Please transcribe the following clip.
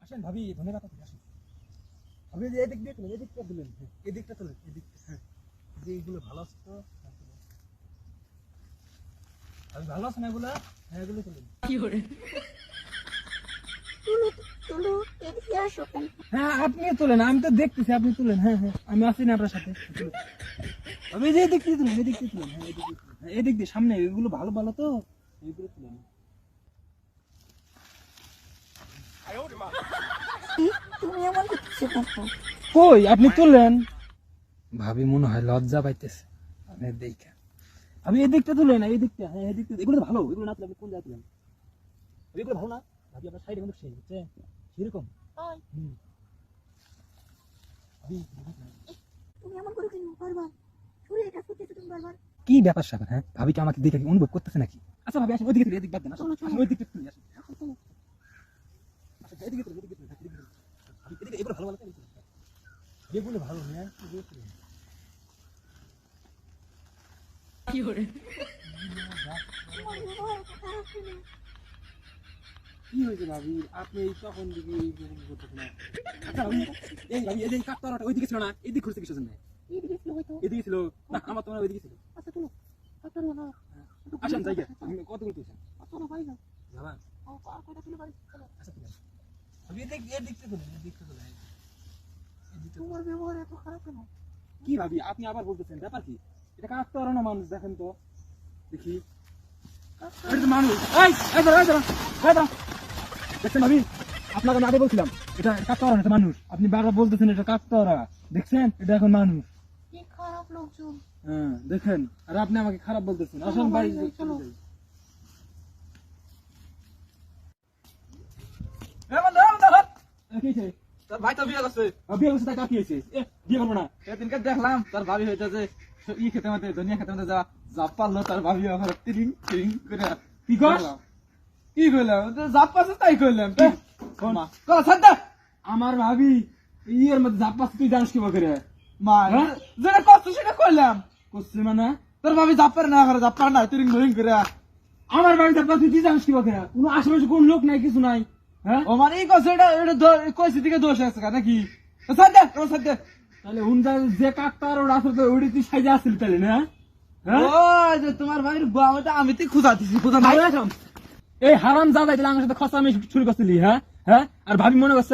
আসেন ভাবি, ধন্যবাদ আপনি আসেন। ভাবি যে এদিক দিয়ে তুলেন, এদিকটা তুলেন, এদিকটা তুলেন, এদিকটা, হ্যাঁ যে এইগুলো ভালো আছে তো, ভাবি ভালো আছে না এগুলো? হ্যাঁ এগুলো তুলেন। হ্যাঁ আপনি তোলেন, আমি তো দেখতেছি আপনি তুলেন। হ্যাঁ হ্যাঁ আমি আছি না আপনার সাথে। আমি যে এদিক দিয়ে তুলেন, এদিক দিয়ে তুলেন, হ্যাঁ এদিক দিয়ে তুলেন, হ্যাঁ এদিক দিয়ে সামনে এগুলো ভালো ভালো তো, এইগুলো তুলেন। কই আপনি তুললেন? ভাবি মনে হয় লজ্জা পাইতেছে আমি দেখে। আমি এদিকটা তুলেন, এই দিকটা, হ্যাঁ এদিকটা, এগুলো ভালো, এগুলো না তুলে আপনি কোন জায়গায় তুলেন? এগুলো ভালো না ভাবি, আপনার সাইডে কিন্তু সেই হচ্ছে সেরকম। কি ব্যাপার স্যাপার? হ্যাঁ ভাবি কি আমাকে দেখে কি অনুভব করতেছে নাকি? আচ্ছা ভাবি আসেন ওইদিকে তুলে, এদিক বাদ দেন, আসেন ওই দিকটা তুলে আসেন। আচ্ছা এদিকে তুলে, এদিকে তুলে, এদিকে তুলে। ভাবি এদিকে এগুলো ভালো ভালো তুলে, এগুলো ভালো না, এগুলো তুলে। কি হয়েছে ভাবি, আপনি এই তখন দিকে এইরকম করতেছেন না? আচ্ছা ভাবি, এই ভাবি এই যে কাকতারাটা ওইদিকে ছিল না, এদিকে ঘুরতে কিসের জন্য? এদিকে ছিল না, আমার তো মনে হয় ওইদিকে ছিল। আসেন জায়গা কত করতেছেন? যাবা আচ্ছা ঠিক আছে। ভাবি এদিকটা তুলেন, এদিকটা তুলেন। তোমার ব্যবহার এত খারাপ কেন? কি ভাবি আপনি আবার বলতেছেন, ব্যাপার কি? এটা কাকতারা না মানুষ, দেখেন তো দেখি। এটা তো মানুষ। এই এই দাঁড়া, এই দাঁড়া, এই দাঁড়া। দেখছেন ভাবি, আপনাকে আমি আগে বলছিলাম এটা কাকতারা না, এটা মানুষ। আপনি বারবার বলতেছেন এটা কাকতারা, দেখছেন এটা এখন মানুষ। কি খারাপ লোকজন। হ্যাঁ দেখেন, আর আপনি আমাকে খারাপ বলতেছেন। আসেন বাড়ি চলে যাই। এ বন্ধু, এ বন্ধু, হাট। কি হইছে? তোর ভাই তো বিয়ে করছে। বিয়ে করছে তাই কি হয়েছে? বিয়ে করবো না। সেদিনকে দেখলাম তোর ভাবি হইতেছে ই খেতে মধ্যে ধনিয়া খেতে মধ্যে জাপ পারলো, তার ভাবি ওখানে টিরিং টিরিং করে কি কর? দেখলাম। কি কইলাম জাপ পাচ্ছে তাই কইলাম। আমার ভাবি ইয়ের মধ্যে ঝাপ পাচ্ছে, তুই জানিস কি করে? মা হ্যাঁ? যেটা করছো সেটা কইলাম। করছে মানে তোর ভাবি জাপ পারে না, জাপ পারে না, টিরিং টিরিং করে। আমার বাড়ি ঝাপ পাচ্ছে, তুই জানিস কি করে? কোনো আশেপাশে কোন লোক নাই, কিছু নাই। হ্যাঁ ও মানে এই করছে, এটা কইছি দিকে দোষ আছে নাকি? সাথে সাথে তাহলে হুন্ডা যে কাকতার ওর আসলে ওইটি তুই সাইজে আসছিল তাহলে না? হ্যাঁ ও যে তোমার ভাবির বাবাটা আমি তুই খুঁজা দিছি, খুঁজা নাই। এই হারাম জাদাই দিলে আমার সাথে খসা আমি শুরু করছিলি। হ্যাঁ হ্যাঁ আর ভাবি মনে করছে